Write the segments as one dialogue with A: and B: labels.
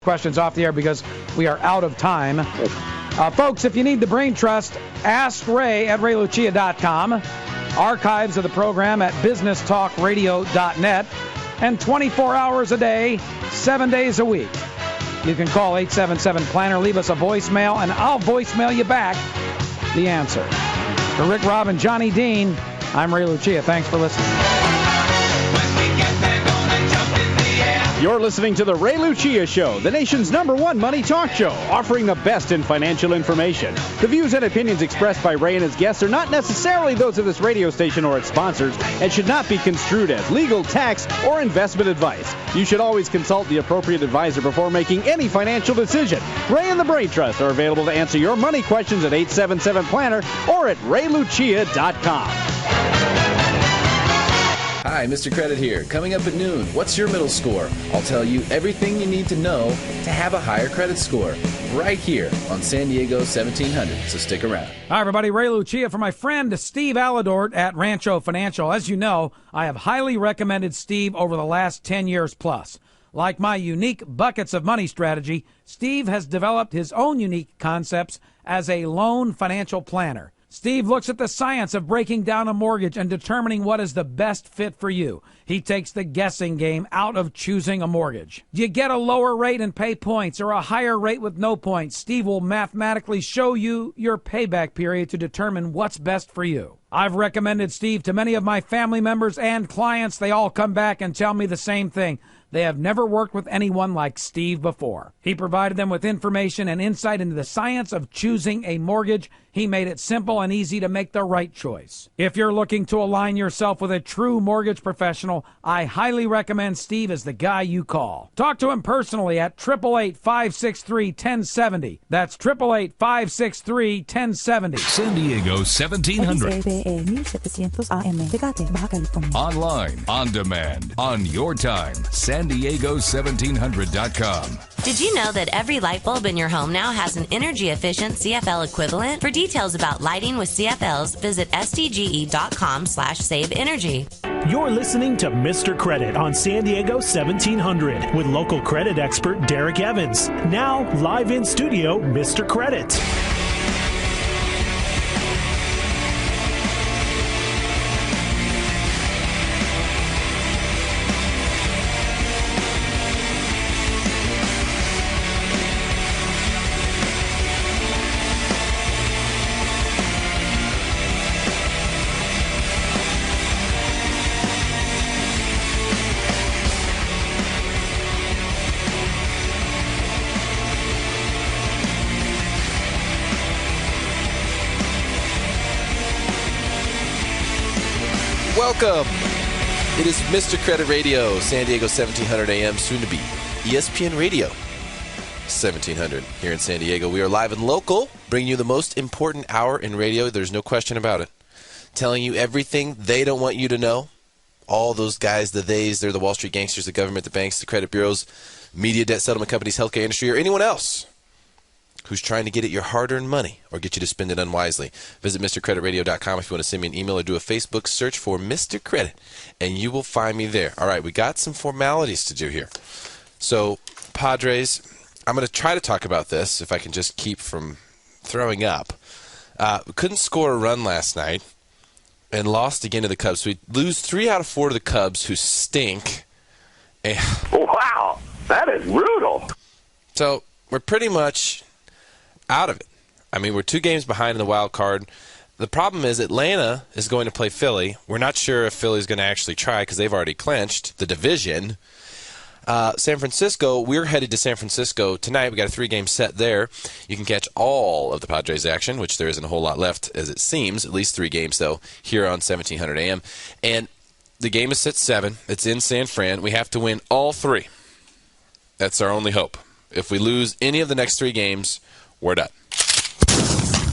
A: questions off the air because we are out of time. Folks, if you need the brain trust, ask Ray at raylucia.com. Archives of the program at businesstalkradio.net. And 24 hours a day, 7 days a week. You can call 877-PLANNER, leave us a voicemail, and I'll voicemail you back the answer. For Rick, Rob, and Johnny Dean, I'm Ray Lucia. Thanks for listening.
B: You're listening to The Ray Lucia Show, the nation's #1 money talk show, offering the best in financial information. The views and opinions expressed by Ray and his guests are not necessarily those of this radio station or its sponsors and should not be construed as legal, tax, or investment advice. You should always consult the appropriate advisor before making any financial decision. Ray and the Brain Trust are available to answer your money questions at 877-PLANNER or at raylucia.com.
C: Hi, Mr. Credit here. Coming up at noon, what's your middle score? I'll tell you everything you need to know to have a higher credit score right here on San Diego 1700, so stick around.
A: Hi, everybody. Ray Lucia for my friend Steve Alidort at Rancho Financial. As you know, I have highly recommended Steve over the last 10 years plus. Like my unique buckets of money strategy, Steve has developed his own unique concepts as a loan financial planner. Steve looks at the science of breaking down a mortgage and determining what is the best fit for you. He takes the guessing game out of choosing a mortgage. Do you get a lower rate and pay points or a higher rate with no points? Steve will mathematically show you your payback period to determine what's best for you. I've recommended Steve to many of my family members and clients. They all come back and tell me the same thing. They have never worked with anyone like Steve before. He provided them with information and insight into the science of choosing a mortgage. He made it simple and easy to make the right choice. If you're looking to align yourself with a true mortgage professional, I highly recommend Steve as the guy you call. Talk to him personally at 888-563-1070. That's 888-563-1070.
D: San Diego 1700. Online, on demand, on your time. SanDiego1700.com.
E: Did you know that every light bulb in your home now has an energy-efficient CFL equivalent? For details about lighting with CFLs, visit sdge.com/save energy.
F: You're listening to Mr. Credit on San Diego 1700 with local credit expert Derek Evans. Now, live in studio, Mr. Credit.
G: Welcome. It is Mr. Credit Radio, San Diego 1700 AM, soon to be ESPN Radio 1700 here in San Diego. We are live and local, bringing you the most important hour in radio. There's no question about it. Telling you everything they don't want you to know. All those guys, the theys, they're the Wall Street gangsters, the government, the banks, the credit bureaus, media, debt settlement companies, healthcare industry, or anyone else who's trying to get at your hard-earned money or get you to spend it unwisely. Visit MrCreditRadio.com if you want to send me an email or do a Facebook search for Mr. Credit, and you will find me there. All right, we got some formalities to do here. So, Padres, I'm going to try to talk about this if I can just keep from throwing up. Couldn't score a run last night and lost again to the Cubs. So we lose 3 out of 4 to the Cubs, who stink.
H: Wow, that is brutal.
G: So we're pretty much out of it. I mean, we're 2 games behind in the wild card. The problem is Atlanta is going to play Philly. We're not sure if Philly's going to actually try because they've already clinched the division. San Francisco, we're headed to San Francisco tonight. We got a 3-game set there. You can catch all of the Padres action, which there isn't a whole lot left as it seems, at least 3 games though, here on 1700 AM. And the game is set 7. It's in San Fran. We have to win all 3. That's our only hope. If we lose any of the next 3 games, we're done.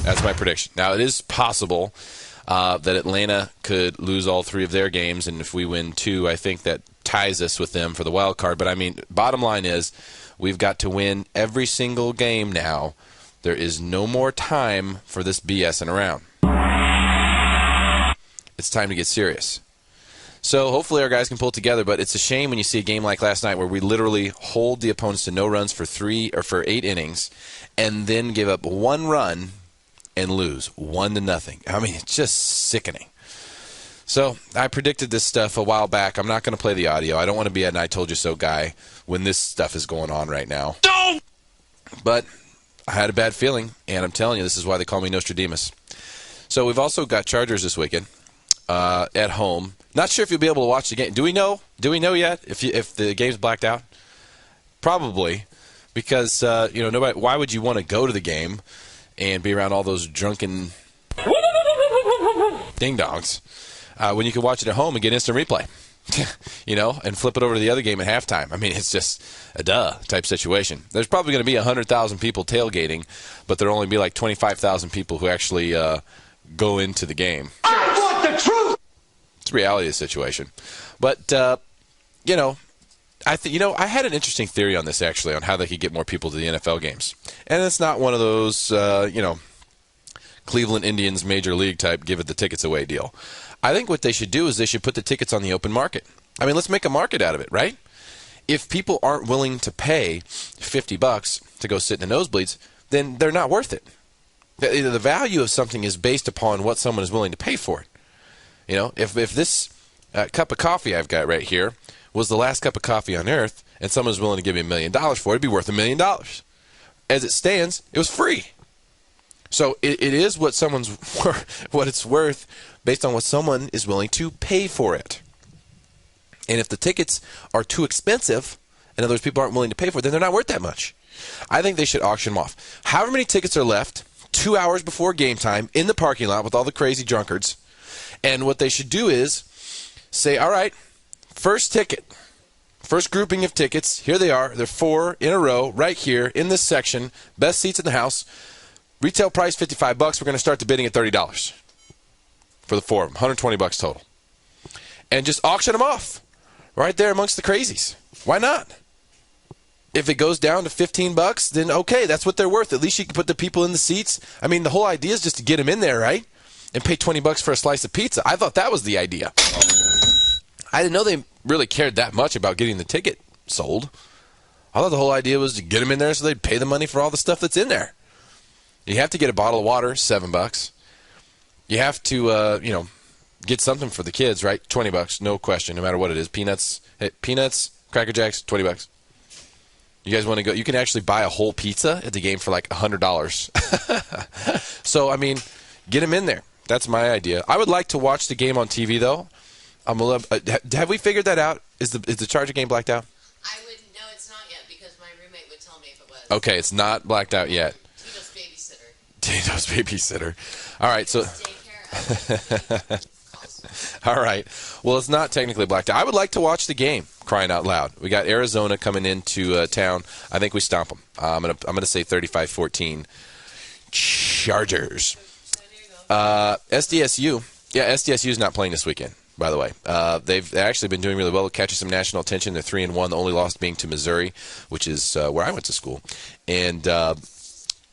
G: That's my prediction. Now, it is possible that Atlanta could lose all 3 of their games, and if we win 2, I think that ties us with them for the wild card. But, I mean, bottom line is we've got to win every single game now. There is no more time for this BSing around. It's time to get serious. So hopefully our guys can pull it together, but it's a shame when you see a game like last night where we literally hold the opponents to no runs for 8 innings and then give up 1 run and lose 1-0. I mean, it's just sickening. So I predicted this stuff a while back. I'm not going to play the audio. I don't want to be an I told you so guy when this stuff is going on right now. Don't! But I had a bad feeling, and I'm telling you, this is why they call me Nostradamus. So we've also got Chargers this weekend at home. Not sure if you'll be able to watch the game. Do we know? Do we know yet if the game's blacked out? Probably, because nobody. Why would you want to go to the game and be around all those drunken ding-dongs when you can watch it at home and get instant replay, and flip it over to the other game at halftime? I mean, it's just a type situation. There's probably going to be 100,000 people tailgating, but there'll only be like 25,000 people who actually go into the game.
H: I want the truth!
G: It's the reality of the situation. But, I had an interesting theory on this, actually, on how they could get more people to the NFL games. And it's not one of those, Cleveland Indians Major League type give it the tickets away deal. I think what they should do is they should put the tickets on the open market. I mean, let's make a market out of it, right? If people aren't willing to pay $50 to go sit in the nosebleeds, then they're not worth it. The value of something is based upon what someone is willing to pay for it. If this cup of coffee I've got right here was the last cup of coffee on earth and someone was willing to give me $1 million for it, it'd be worth $1 million. As it stands, it was free. So it is what it's worth based on what someone is willing to pay for it. And if the tickets are too expensive, and other people aren't willing to pay for it, then they're not worth that much. I think they should auction them off. However many tickets are left, 2 hours before game time, in the parking lot with all the crazy drunkards. And what they should do is say, all right, first ticket, first grouping of tickets, here they are. They're 4 in a row right here in this section, best seats in the house. Retail price $55. We're going to start the bidding at $30 for the 4 of them, $120 total. And just auction them off right there amongst the crazies. Why not? If it goes down to $15, then okay, that's what they're worth. At least you can put the people in the seats. I mean, the whole idea is just to get them in there, right? And pay $20 for a slice of pizza. I thought that was the idea. I didn't know they really cared that much about getting the ticket sold. I thought the whole idea was to get them in there so they'd pay the money for all the stuff that's in there. You have to get a bottle of water, $7. You have to, get something for the kids, right? $20, no question, no matter what it is. Peanuts, Cracker Jacks, $20. You guys want to go? You can actually buy a whole pizza at the game for like $100. So, I mean, get them in there. That's my idea. I would like to watch the game on TV, though. Have we figured that out? Is the Charger game blacked out?
E: I wouldn't know it's not yet because my roommate would tell me if it was.
G: Okay, it's not blacked out yet. Tito's babysitter. All right, so. All right. Well, it's not technically blacked out. I would like to watch the game, crying out loud. We got Arizona coming into town. I think we stomp them. I'm gonna say 35-14 Chargers. SDSU. Yeah, SDSU is not playing this weekend, by the way. They've actually been doing really well, catching some national attention. They're 3-1, the only loss being to Missouri, which is where I went to school. And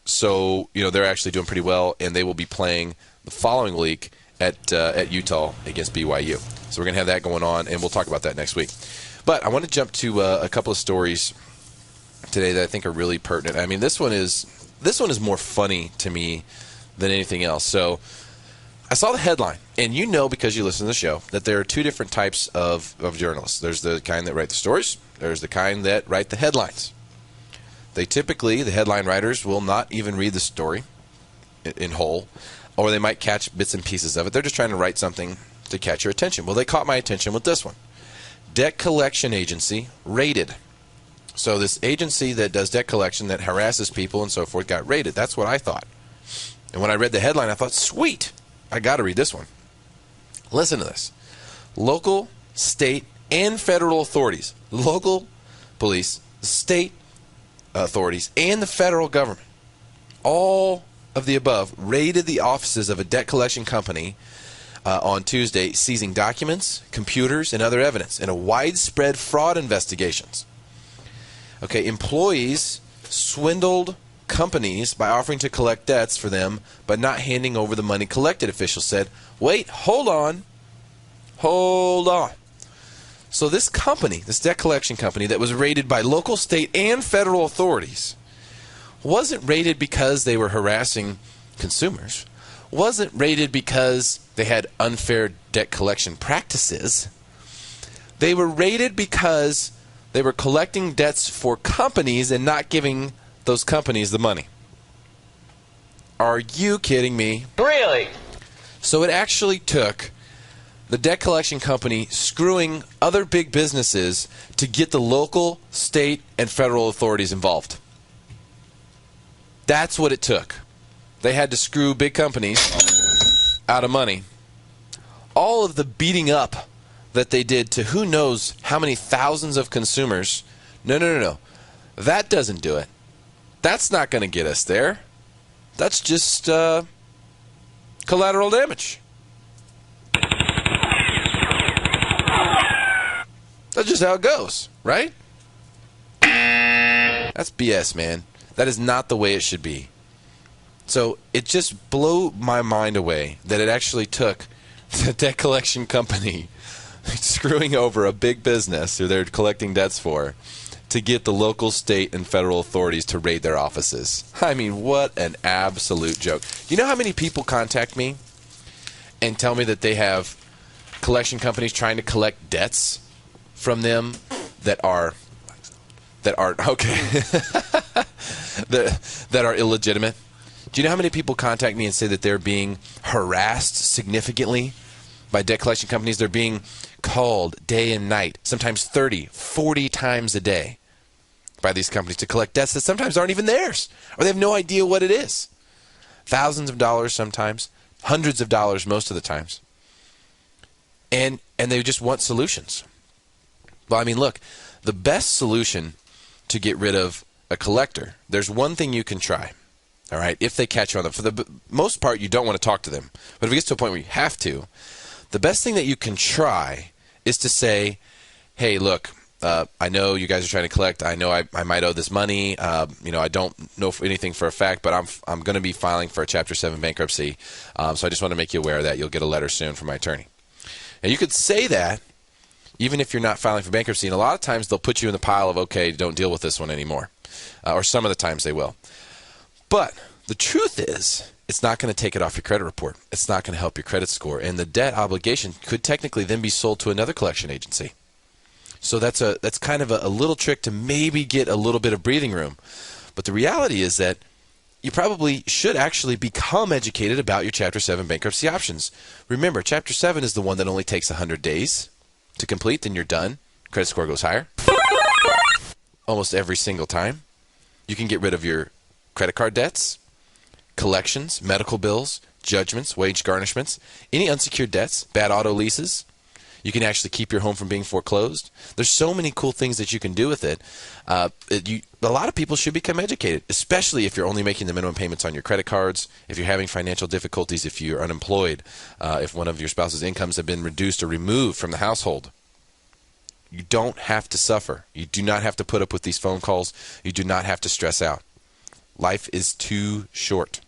G: so, they're actually doing pretty well, and they will be playing the following week at Utah against BYU. So we're going to have that going on, and we'll talk about that next week. But I want to jump to a couple of stories today that I think are really pertinent. I mean, this one is more funny to me than anything else. So I saw the headline, and because you listen to the show, that there are two different types of journalists. There's the kind that write the stories. There's the kind that write the headlines. The headline writers will not even read the story in whole, or they might catch bits and pieces of it. They're just trying to write something to catch your attention. Well, they caught my attention with this one. Debt collection agency raided. So this agency that does debt collection, that harasses people and so forth, got raided. That's what I thought. And when I read the headline, I thought, sweet, I got to read this one. Listen to this. Local, state, and federal authorities, local police, state authorities, and the federal government, all of the above, raided the offices of a debt collection company on Tuesday, seizing documents, computers, and other evidence in a widespread fraud investigations. Okay, employees swindled companies by offering to collect debts for them but not handing over the money collected, officials said. Wait, hold on. Hold on. So this company, this debt collection company that was raided by local, state, and federal authorities, wasn't raided because they were harassing consumers, wasn't raided because they had unfair debt collection practices. They were raided because they were collecting debts for companies and not giving those companies the money. Are you kidding me?
H: Really?
G: So it actually took the debt collection company screwing other big businesses to get the local, state, and federal authorities involved. That's what it took. They had to screw big companies out of money. All of the beating up that they did to who knows how many thousands of consumers. No. That doesn't do it. That's not going to get us there. That's just collateral damage. That's just how it goes, right? That's BS, man. That is not the way it should be. So it just blew my mind away that it actually took the debt collection company screwing over a big business who they're collecting debts for to get the local, state, and federal authorities to raid their offices. I mean, what an absolute joke. You know how many people contact me and tell me that they have collection companies trying to collect debts from them that are okay that are illegitimate? Do you know how many people contact me and say that they're being harassed significantly by debt collection companies? They're being called day and night, sometimes 30, 40 times a day by these companies to collect debts that sometimes aren't even theirs, or they have no idea what it is. Thousands of dollars sometimes, hundreds of dollars most of the times. And they just want solutions. Well, I mean, look, the best solution to get rid of a collector, there's one thing you can try, all right, if they catch you on them. For the most part, you don't want to talk to them. But if it gets to a point where you have to, the best thing that you can try is to say, hey, look, I know you guys are trying to collect. I know I might owe this money. I don't know anything for a fact, but I'm going to be filing for a Chapter 7 bankruptcy. So I just want to make you aware of that. You'll get a letter soon from my attorney. And you could say that even if you're not filing for bankruptcy, and a lot of times they'll put you in the pile of, okay, don't deal with this one anymore. Or some of the times they will. But the truth is, it's not going to take it off your credit report. It's not going to help your credit score. And the debt obligation could technically then be sold to another collection agency. So that's kind of a little trick to maybe get a little bit of breathing room. But the reality is that you probably should actually become educated about your Chapter 7 bankruptcy options. Remember, Chapter 7 is the one that only takes 100 days to complete, then you're done. Credit score goes higher. Almost every single time. You can get rid of your credit card debts, collections, medical bills, judgments, wage garnishments, any unsecured debts, bad auto leases. You can actually keep your home from being foreclosed. There's so many cool things that you can do with it. A lot of people should become educated, especially if you're only making the minimum payments on your credit cards, if you're having financial difficulties, if you're unemployed, if one of your spouse's incomes have been reduced or removed from the household. You don't have to suffer. You do not have to put up with these phone calls. You do not have to stress out. Life is too short.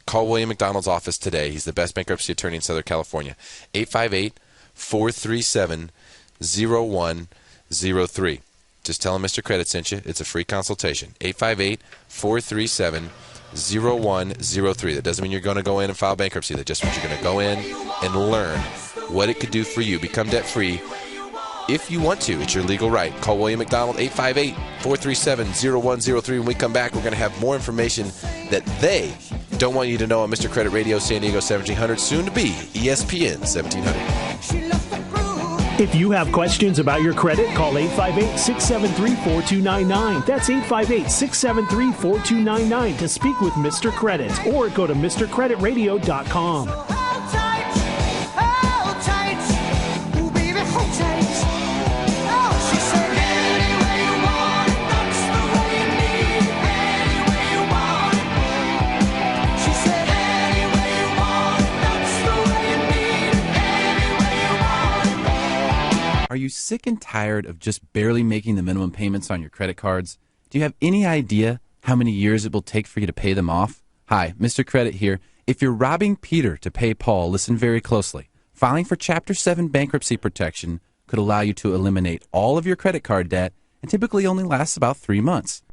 G: Call William McDonald's office today. He's the best bankruptcy attorney in Southern California. 858-437-0103. Just tell him Mr. Credit sent you. It's a free consultation. 858-437-0103. That doesn't mean you're going to go in and file bankruptcy. That just means you're going to go in and learn what it could do for you. Become debt-free if you want to. It's your legal right. Call William McDonald, 858-437-0103. When we come back, we're going to have more information that they don't want you to know on Mr. Credit Radio, San Diego 1700, soon to be ESPN 1700.
F: If you have questions about your credit, call 858-673-4299. That's 858-673-4299 to speak with Mr. Credit, or go to MrCreditRadio.com.
I: Are you sick and tired of just barely making the minimum payments on your credit cards? Do you have any idea how many years it will take for you to pay them off? Hi, Mr. Credit here. If you're robbing Peter to pay Paul, listen very closely. Filing for Chapter 7 bankruptcy protection could allow you to eliminate all of your credit card debt and typically only lasts about 3 months.